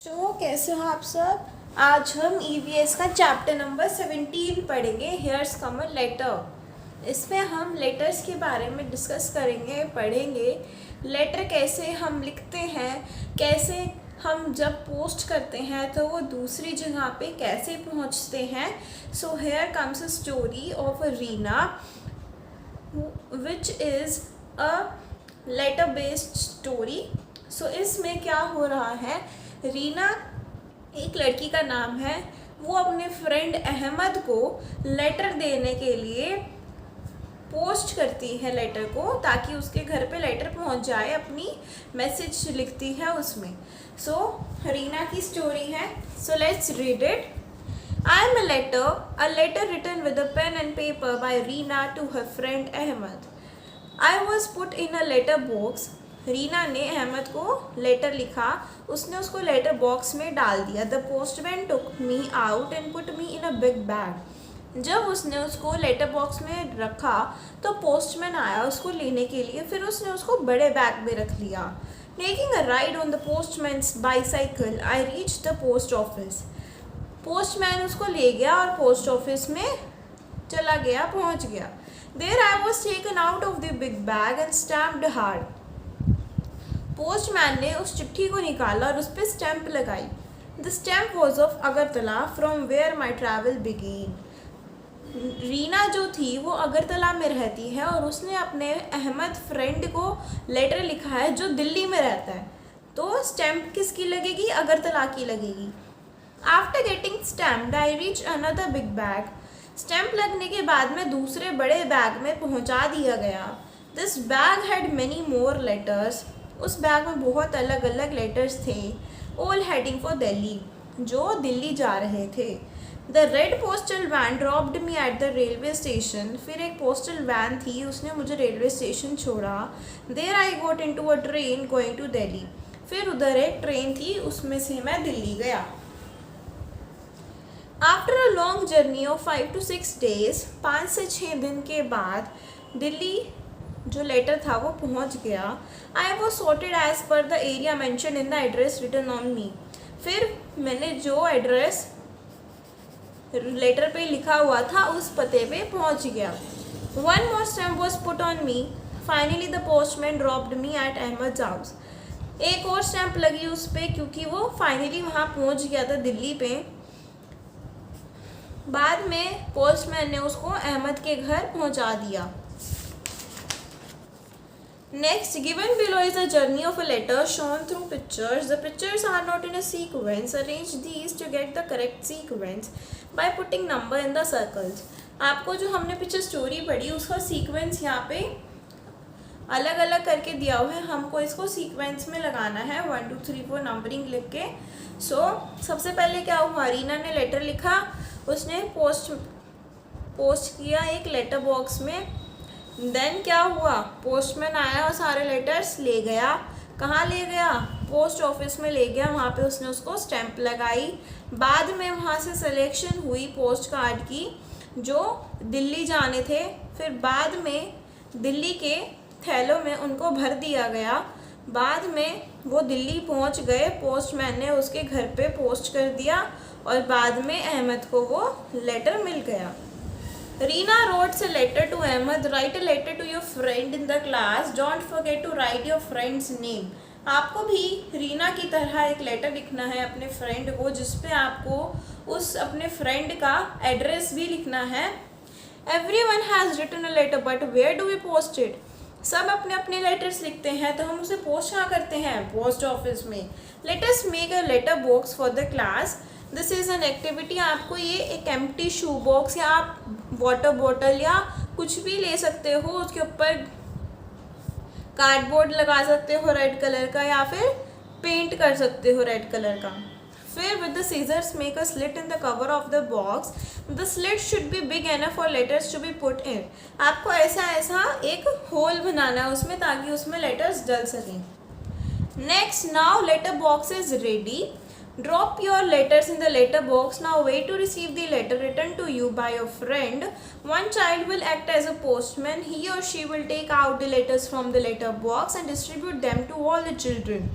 तो कैसे हो आप सब। आज हम ईवीएस का चैप्टर नंबर 17 पढ़ेंगे। Here's come a letter. इसमें हम लेटर्स के बारे में डिस्कस करेंगे, पढ़ेंगे लेटर कैसे हम लिखते हैं, कैसे हम जब पोस्ट करते हैं तो वो दूसरी जगह पे कैसे पहुंचते हैं। So here comes a story of Reena which is a letter based story. So इसमें क्या हो रहा है, रीना एक लड़की का नाम है, वो अपने फ्रेंड अहमद को लेटर देने के लिए पोस्ट करती है लेटर को, ताकि उसके घर पे लेटर पहुंच जाए, अपनी मैसेज लिखती है उसमें। सो रीना की स्टोरी है। So let's read it. I am a letter written with a pen and paper by Reena to her friend Ahmed. I was put in a letter box. Reena ने अहमद को लेटर लिखा, उसने उसको लेटर बॉक्स में डाल दिया। The postman took me out and put me in a big bag. जब उसने उसको लेटर बॉक्स में रखा तो पोस्टमैन आया उसको लेने के लिए, फिर उसने उसको बड़े बैग में रख लिया। Taking a ride on the postman's bicycle I reach the post office. Postman उसको ले गया और पोस्ट ऑफिस में चला गया, पहुंच गया। There I was taken out of the big bag and stamped hard. Postman ने उस चिट्ठी को निकाला और उस पर स्टैम्प लगाई। The stamp was of Agartala from where my travel began. Reena जो थी वो अगरतला में रहती है और उसने अपने अहमद फ्रेंड को लेटर लिखा है जो दिल्ली में रहता है। तो स्टैम्प किसकी लगेगी? अगरतला की लगेगी। After getting stamped I reach another big bag. Stamp लगने के बाद में दूसरे बड़े बैग में पहुंचा दिया गया। This bag had many more letters. उस बैग में बहुत अलग अलग लेटर्स थे। ऑल हेडिंग फॉर दिल्ली, जो दिल्ली जा रहे थे। The red postal van dropped me at the railway station. फिर एक पोस्टल वैन थी, उसने मुझे रेलवे स्टेशन छोड़ा। There I got into a train going to Delhi. फिर उधर एक ट्रेन थी, उसमें से मैं दिल्ली गया। After a long journey of 5 to 6 days, 5 से 6 दिन के बाद दिल्ली जो लेटर था वो पहुंच गया। I was sorted as per the area mention in the address written on me. फिर मैंने जो एड्रेस लेटर पे लिखा हुआ था उस पते पे पहुंच गया। One more stamp was put on me. Finally the postman dropped me at Ahmed house. एक और स्टैम्प लगी उस पर, क्योंकि वो फाइनली वहाँ पहुँच गया था दिल्ली पे। बाद में पोस्टमैन ने उसको अहमद के घर पहुंचा दिया। Next, given below is a journey of a letter shown through pictures. The pictures are not in a sequence. Arrange these to get the correct sequence by putting number in the circles. आपको जो हमने पीछे story पढ़ी उसका sequence यहाँ पे अलग अलग करके दिया हुआ है, हमको इसको सीक्वेंस में लगाना है 1 2 3 4 नंबरिंग लिख के। सबसे पहले क्या हुआ, रीना ने लेटर लिखा, उसने पोस्ट किया एक लेटर बॉक्स में। देन क्या हुआ, पोस्टमैन आया और सारे लेटर्स ले गया। कहाँ ले गया? पोस्ट ऑफिस में ले गया, वहाँ पे उसने उसको स्टैंप लगाई। बाद में वहाँ से सिलेक्शन हुई पोस्ट कार्ड की जो दिल्ली जाने थे। फिर बाद में दिल्ली के थैलों में उनको भर दिया गया। बाद में वो दिल्ली पहुँच गए, पोस्टमैन ने उसके घर पे पोस्ट कर दिया और बाद में अहमद को वो लेटर मिल गया। Reena wrote a letter to Ahmed. Write a letter to your friend in the class. Don't forget to write your friend's name. आपको भी रीना की तरह एक लेटर लिखना है अपने फ्रेंड को, जिसपे आपको उस अपने फ्रेंड का एड्रेस भी लिखना है। Everyone has written a letter, but where do we post it? सब अपने अपने लेटर्स लिखते हैं, तो हम उसे पोस्ट कहाँ करते हैं? पोस्ट ऑफिस में। Let us make a letter box for the class. This is an activity. आपको ये एक एम्प्टी शू बॉक्स या आप वाटर बॉटल या कुछ भी ले सकते हो, उसके ऊपर कार्डबोर्ड लगा सकते हो रेड कलर का, या फिर पेंट कर सकते हो रेड कलर का। फिर with the scissors make a slit in the cover of the box. The slit should be big enough for letters to be put in. आपको ऐसा एक होल बनाना है उसमें, ताकि उसमें लेटर्स डल सकें। Next, now later box is ready. Drop your letters in the letter box. Now wait to receive the letter written to you by your friend. One child will act as a postman. He or she will take out the letters from the letter box and distribute them to all the children.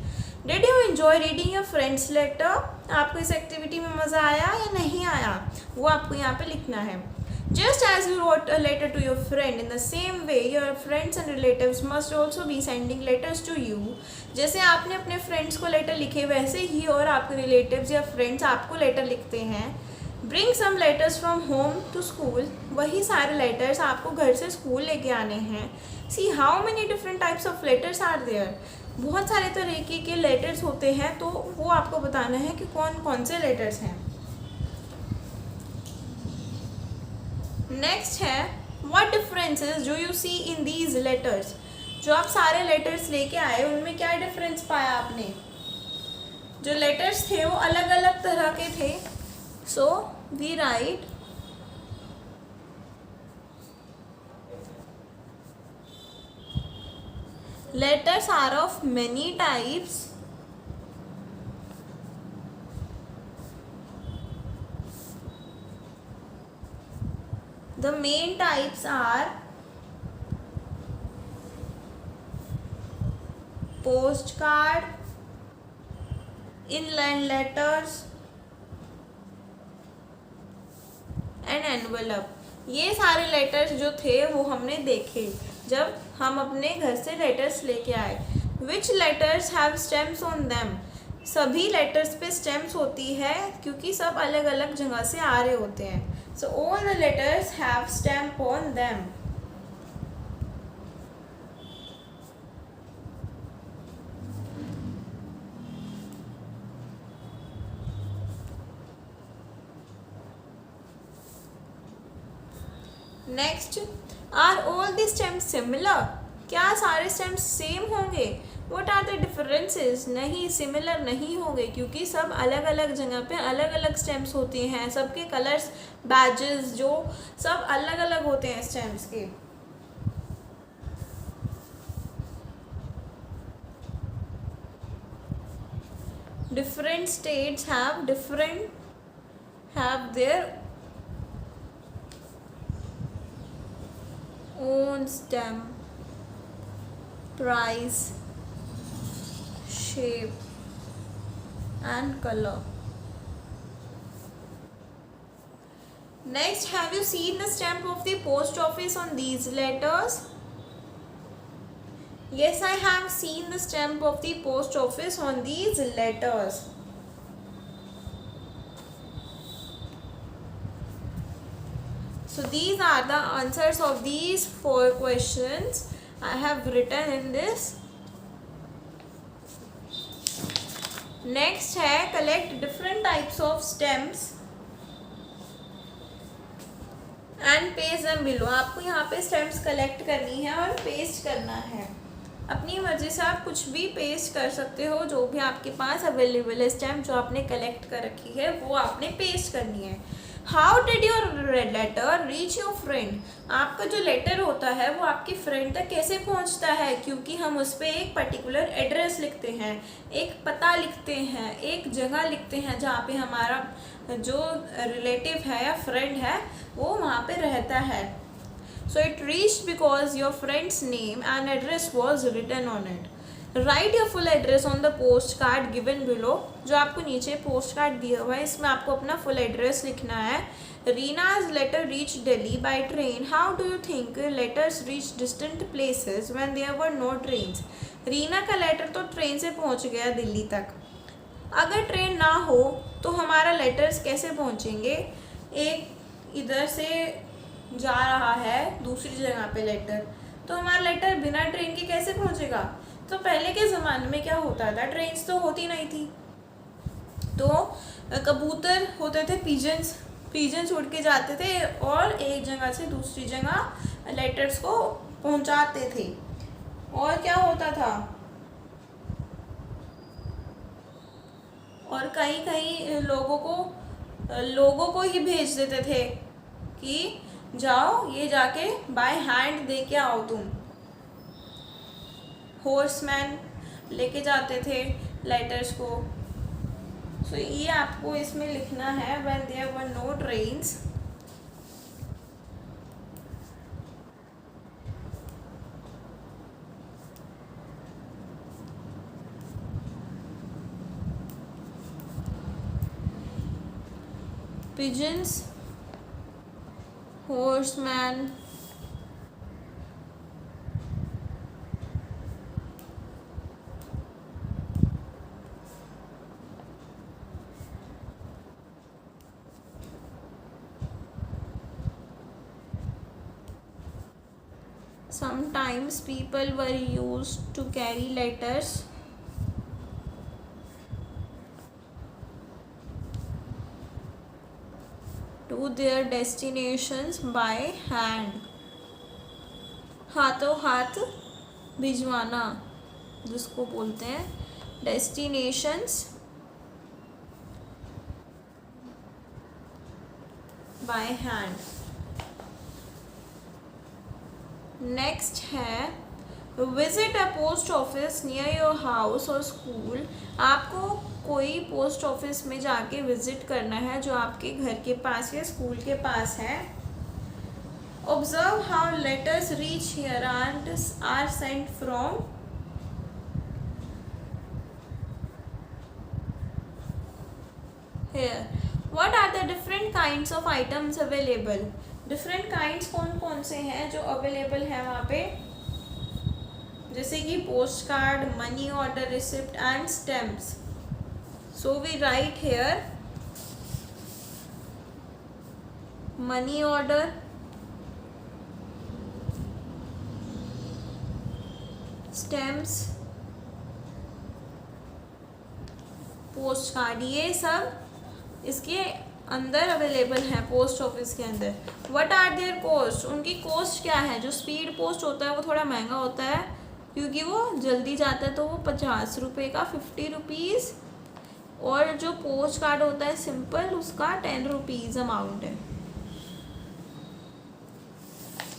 Did you enjoy reading your friend's letter? आपको इस activity में मज़ा आया या नहीं आया, वो आपको यहाँ पे लिखना है. Just as you wrote a letter to your friend, in the same way your friends and relatives must also be sending letters to you. जैसे आपने अपने फ्रेंड्स को लेटर लिखे वैसे ही और आपके रिलेटिव्स या फ्रेंड्स आपको लेटर लिखते हैं. Bring some letters from home to school. वही सारे लेटर्स आपको घर से स्कूल लेके आने हैं. See how many different types of letters are there. बहुत सारे तरीके के लेटर्स होते हैं, तो वो आपको बताना है कि कौन कौन से लेटर्स हैं. नेक्स्ट है what differences do you see in these letters. जो आप सारे लेटर्स लेके आए उनमें क्या डिफरेंस पाया आपने. जो लेटर्स थे वो अलग अलग तरह के थे. So we write letters are of many types. The main types are postcard, inland letters and envelope. ये सारे लेटर्स जो थे वो हमने देखे जब हम अपने घर से लेटर्स लेके आए. Which letters have stamps on them? सभी लेटर्स पे स्टैम्प्स होती है क्योंकि सब अलग अलग जगह से आ रहे होते हैं. So all the letters have stamp on them. Next, are all the stamps similar? क्या सारे स्टैम्प्स सेम होंगे? What are the differences? नहीं, सिमिलर नहीं होंगे क्योंकि सब अलग अलग जगह पे अलग अलग स्टैम्प्स होते हैं. सबके कलर्स, बैजेस जो सब अलग अलग होते हैं स्टैम्प्स के. Different states have their own stamp, price, shape and color. Next, have you seen the stamp of the post office on these letters? Yes, I have seen the stamp of the post office on these letters. So these are the answers of these 4 questions I have written in this. Next है collect different types of stamps and paste them below. आपको यहाँ पे stamps collect करनी है और paste करना है. अपनी मर्जी से आप कुछ भी पेस्ट कर सकते हो. जो भी आपके पास अवेलेबल है स्टैम्प जो आपने कलेक्ट कर रखी है वो आपने पेस्ट करनी है. How did your letter reach your friend. आपका जो लेटर होता है वो आपकी फ्रेंड तक कैसे पहुंचता है, क्योंकि हम उस पर एक पर्टिकुलर एड्रेस लिखते हैं, एक पता लिखते हैं, एक जगह लिखते हैं जहाँ पे हमारा जो रिलेटिव है या फ्रेंड है वो वहाँ पे रहता है. So it reached because your friend's name and address was written on it. Write your full address on the post card given below. जो आपको नीचे पोस्ट कार्ड दिया हुआ है इसमें आपको अपना फुल एड्रेस लिखना है. Reena's letter reach Delhi by train. How do you think letters reach distant places when there were no trains. Reena का लेटर तो ट्रेन से पहुंच गया दिल्ली तक. अगर ट्रेन ना हो तो हमारा लेटर्स कैसे पहुंचेंगे. एक इधर से जा रहा है दूसरी जगह पे लेटर, तो हमारा लेटर बिना ट्रेन के कैसे पहुंचेगा. तो पहले के ज़माने में क्या होता था, ट्रेन्स तो होती नहीं थी, तो कबूतर होते थे, पिजन्स उड़ के जाते थे और एक जगह से दूसरी जगह लेटर्स को पहुंचाते थे. और क्या होता था, और कहीं कहीं लोगों को ही भेज देते थे कि जाओ ये जाके बाय हैंड दे के आओ. तुम हॉर्समैन लेके जाते थे लेटर्स को. सो ये आपको इसमें लिखना है when there were no trains. pigeons, horseman, sometimes people were used to carry letters to their destinations by hand. हाथों हाथ भिजवाना जिसको बोलते हैं डेस्टिनेशंस बाय हैंड. नेक्स्ट है visit a post office near your house और स्कूल. आपको कोई पोस्ट ऑफिस में जाके विजिट करना है जो आपके घर के पास या स्कूल के पास है. Observe how letters reach here and are sent from. Here. What are the different kinds of items available. Different kinds कौन कौन से हैं जो अवेलेबल है वहाँ पे, जैसे कि postcard, money order, receipt and stamps. So we write here money order, stamps, postcard. ये सब इसके अंदर अवेलेबल है पोस्ट ऑफिस के अंदर. What are their cost. उनकी कॉस्ट क्या है. जो स्पीड पोस्ट होता है वो थोड़ा महंगा होता है क्योंकि वो जल्दी जाता है, तो वो 50 रुपये का 50 रुपीज़. और जो पोस्ट कार्ड होता है सिंपल, उसका 10 रुपीज़ अमाउंट है.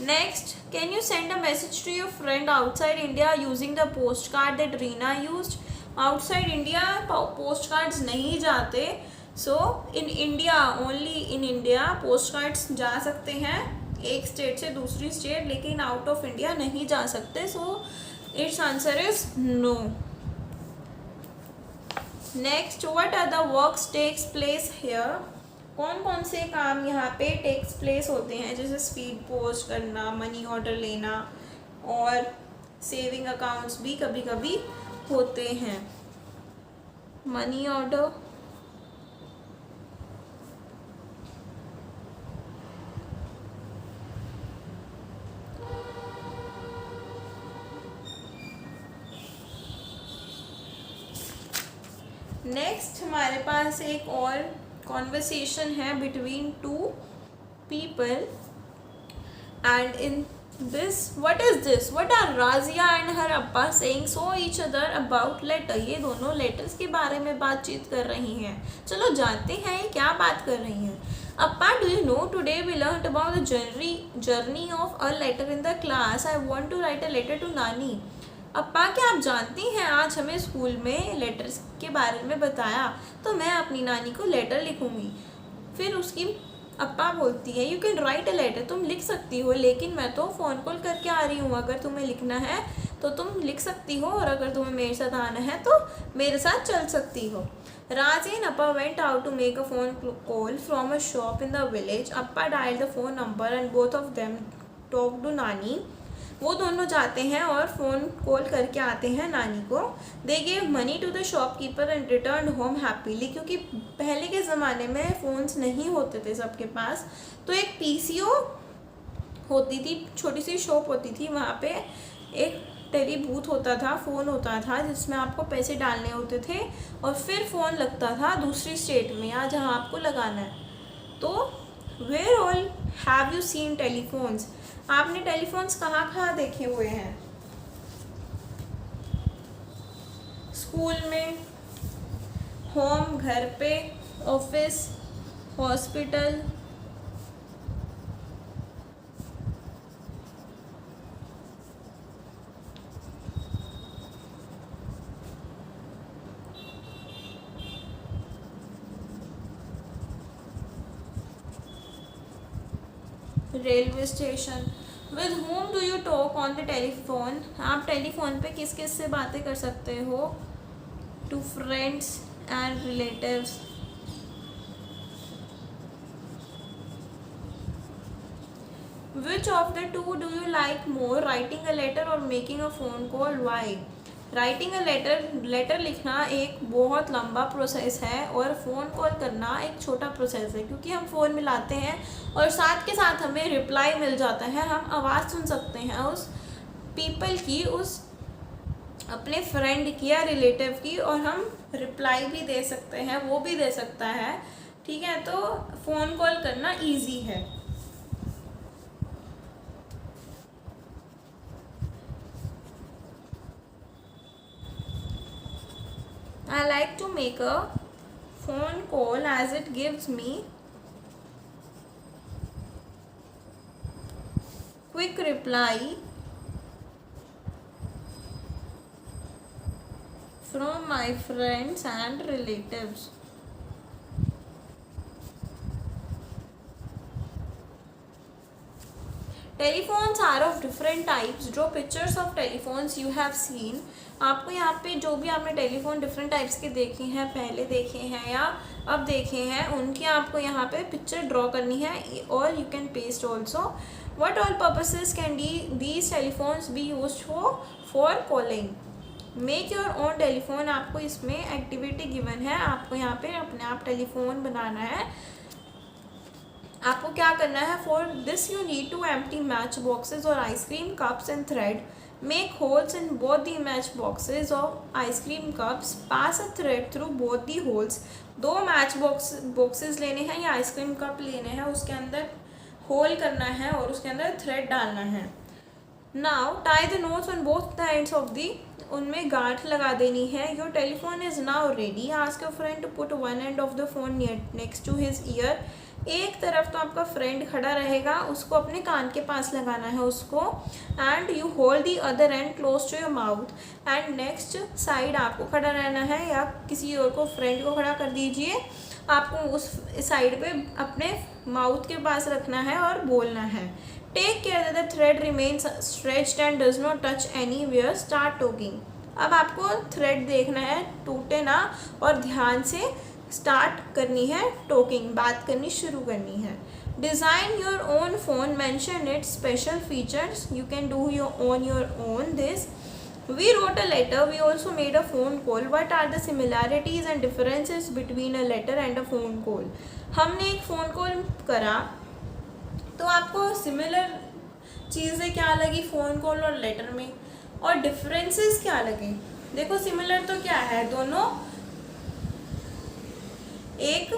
Next, can you send a message to your friend outside India using the post card that Reena used. Outside India post cards नहीं जाते. So in India, only in India post cards जा सकते हैं एक state से दूसरी state, लेकिन out of India नहीं जा सकते. So its answer is no. Next, what are the works takes place here. कौन कौन से काम यहाँ पे टेक्स प्लेस होते हैं, जैसे स्पीड पोस्ट करना, मनी ऑर्डर लेना और सेविंग अकाउंट्स भी कभी कभी होते हैं. मनी ऑर्डर, नेक्स्ट हमारे पास एक और कॉन्वर्सेशन है between two people and in this what is this. What are Razia and her Appa saying so each other about letter. ये दोनों लेटर्स के बारे में बातचीत कर रही हैं. चलो जानते हैं ये क्या बात कर रही हैं. Appa, do you know today we learn about the journey of a letter in the class. I want to write a letter to Nani. Appa, क्या आप जानती हैं आज हमें स्कूल में लेटर्स के बारे में बताया, तो मैं अपनी नानी को लेटर लिखूंगी. फिर उसकी अप्पा बोलती है you can write a letter. तुम लिख सकती हो, लेकिन मैं तो फ़ोन कॉल करके आ रही हूँ. अगर तुम्हें लिखना है तो तुम लिख सकती हो, और अगर तुम्हें मेरे साथ आना है तो मेरे साथ चल सकती हो. Raji and Appa went out to make a phone call from a shop in the village. Appa dialed the phone number and both of them talked to Nani. वो दोनों जाते हैं और फ़ोन कॉल करके आते हैं नानी को. They gave money to the shopkeeper and return home happily. क्योंकि पहले के ज़माने में फ़ोन्स नहीं होते थे सबके पास, तो एक पीसीओ होती थी, छोटी सी शॉप होती थी, वहाँ पे एक टेली बूथ होता था, फ़ोन होता था जिसमें आपको पैसे डालने होते थे और फिर फ़ोन लगता था दूसरी स्टेट में या जहाँ आपको लगाना है. तो where all have you seen telephones. आपने टेलीफोन्स कहाँ कहाँ देखे हुए हैं. स्कूल में, होम घर पे, office, hospital, railway station. With whom do you talk on the telephone. आप टेलीफोन पे किस किस से बातें कर सकते हो. To friends and relatives. Which of the two do you like more, writing a letter or making a phone call? Why? Writing a letter लिखना एक बहुत लंबा प्रोसेस है और फ़ोन कॉल करना एक छोटा प्रोसेस है, क्योंकि हम फ़ोन मिलाते हैं और साथ के साथ हमें रिप्लाई मिल जाता है, हम आवाज़ सुन सकते हैं उस पीपल की, उस अपने फ्रेंड की या रिलेटिव की, और हम रिप्लाई भी दे सकते हैं, वो भी दे सकता है, ठीक है। तो फ़ोन कॉल करना ईजी है। I like to make a phone call as it gives me quick reply from my friends and relatives. Telephones are of different types. Draw pictures of telephones you have seen. आपको यहाँ पे जो भी आपने telephone different types के देखे हैं, पहले देखे हैं या अब देखे हैं, उनकी आपको यहाँ पे पिक्चर ड्रॉ करनी है, और you can paste also. What all purposes can these telephones be used for calling? Make your own telephone. आपको इसमें एक्टिविटी गिवन है, आपको यहाँ पे अपने आप टेलीफोन बनाना है. आपको क्या करना है? For this you need to empty match boxes और ice cream cups and thread. Make holes in both the match boxes और ice cream cups. Pass a thread through both the holes. दो मैच बॉक्सेस लेने हैं या आइसक्रीम कप लेने हैं, उसके अंदर होल करना है और उसके अंदर थ्रेड डालना है. Now tie the notes on both the ends of the. उनमें गांठ लगा देनी है. Your telephone is now ready. Ask your friend to put one end of the phone next to his ear. एक तरफ तो आपका फ्रेंड खड़ा रहेगा, उसको अपने कान के पास लगाना है उसको, and you hold the other end close to your mouth. And next side आपको खड़ा रहना है, या किसी और को, फ्रेंड को खड़ा कर दीजिए. आपको उस साइड पे अपने माउथ के पास रखना है और बोलना है. Take care that the thread remains stretched and does not touch anywhere. Start talking. अब आपको थ्रेड देखना है, टूटे ना, और ध्यान से स्टार्ट करनी है टॉकिंग, बात करनी शुरू करनी है. Design your own phone. Mention its special features. You can do your own this. We wrote a letter. We also made a phone call. What are the similarities and differences between a letter and a phone call? हमने एक phone call करा, तो आपको similar चीज़ें क्या लगी phone call और letter में, और डिफरेंसेस क्या लगे? देखो, सिमिलर तो क्या है, दोनों एक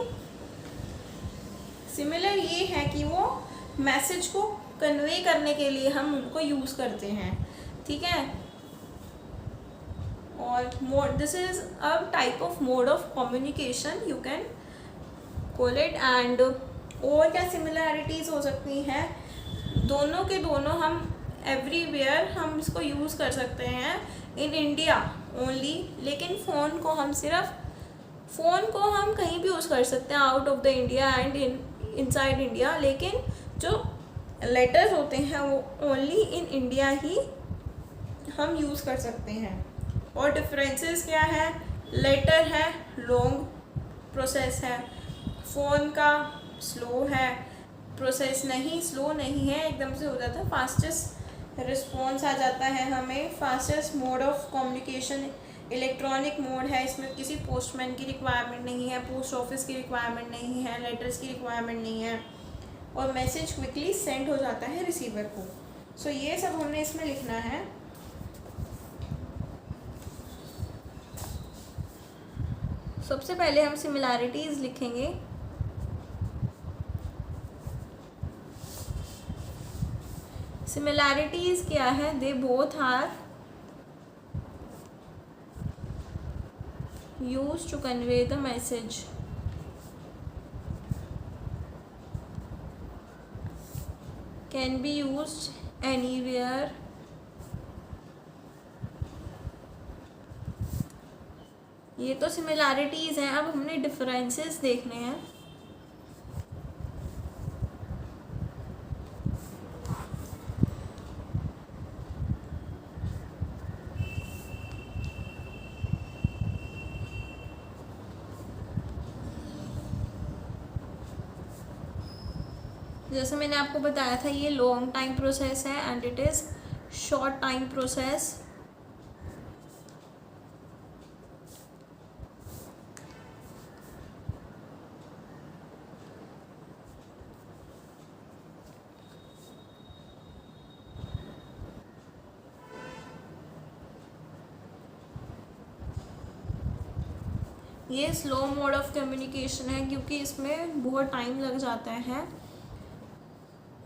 सिमिलर ये है कि वो मैसेज को कन्वे करने के लिए हम उनको यूज़ करते हैं, ठीक है. और mode, this is a type of mode of communication, you can call it. And और क्या सिमिलैरिटीज़ हो सकती हैं? दोनों के दोनों हम एवरीवेयर हम इसको यूज़ कर सकते हैं, इन इंडिया ओनली. लेकिन फ़ोन को हम कहीं भी यूज़ कर सकते हैं, out of the India and inside India. लेकिन जो लेटर्स होते हैं वो ओनली इन इंडिया ही हम यूज़ कर सकते हैं. और डिफरेंसेस क्या है? लेटर है, लॉन्ग प्रोसेस है. फ़ोन का स्लो है, प्रोसेस नहीं, स्लो नहीं है, एकदम से हो जाता है. फास्टेस्ट रिस्पॉन्स आ जाता है हमें. Fastest mode of communication electronic mode है. इसमें किसी पोस्टमैन की रिक्वायरमेंट नहीं है, पोस्ट ऑफिस की रिक्वायरमेंट नहीं है, लेटर्स की रिक्वायरमेंट नहीं है, और मैसेज क्विकली सेंड हो जाता है रिसीवर को. सो ये सब हमने इसमें लिखना है. सबसे पहले हम सिमिलैरिटीज़ लिखेंगे. सिमिलैरिटीज़ क्या है? They both are used to convey the message. Can be used anywhere. ये तो सिमिलैरिटीज़ हैं. अब हमने डिफरेंसेस देखने हैं. जैसे मैंने आपको बताया था ये लॉन्ग टाइम प्रोसेस है and it is short time process. ये स्लो मोड ऑफ कम्युनिकेशन है क्योंकि इसमें बहुत टाइम लग जाता है.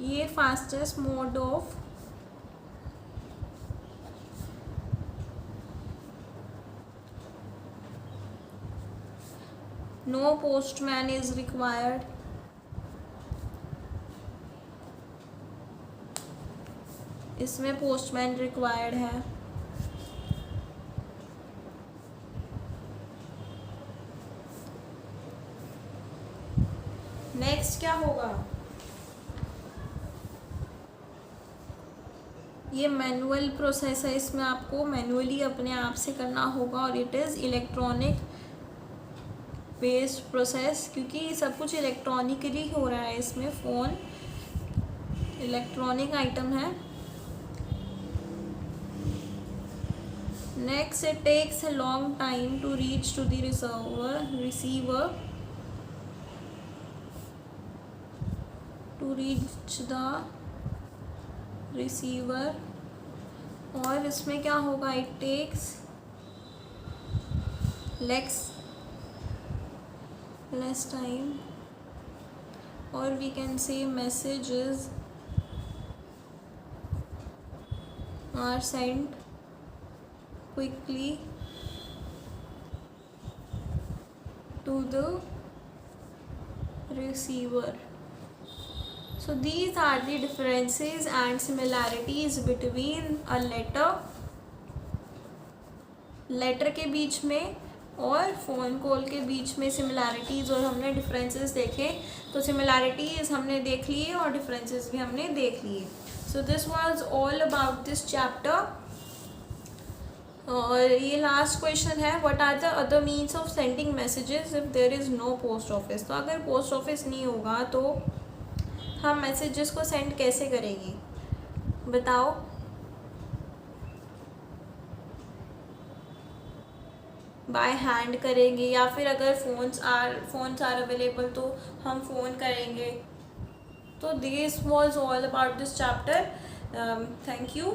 ये fastest mode of no postman is required. इसमें पोस्टमैन रिक्वायर्ड है. नेक्स्ट क्या होगा, ये मैनुअल प्रोसेस है. इसमें आपको मैनुअली अपने आप से करना होगा और it is electronic based process क्योंकि सब कुछ इलेक्ट्रॉनिकली हो रहा है. इसमें फ़ोन इलेक्ट्रॉनिक आइटम है. Next, it takes a long time to reach to the receiver to reach the receiver. और इसमें क्या होगा, इट टेक्स लेस टाइम और we can say messages are sent quickly to the receiver. So these are the differences and similarities between a letter के बीच में और phone call के बीच में सिमिलैरिटीज़ और हमने डिफरेंसेस देखे. तो सिमिलैरिटीज़ हमने देख लिए और डिफरेंसेस भी हमने देख लिए. So this was all about this chapter. और ये लास्ट क्वेश्चन है, what are the other means of sending messages if there is no post office. तो अगर पोस्ट ऑफिस नहीं होगा तो हम मैसेजेस को सेंड कैसे करेंगे, बताओ. बाय हैंड करेंगे या फिर अगर फ़ोन्स आर अवेलेबल तो हम फ़ोन करेंगे. तो this was all about this chapter. Thank you.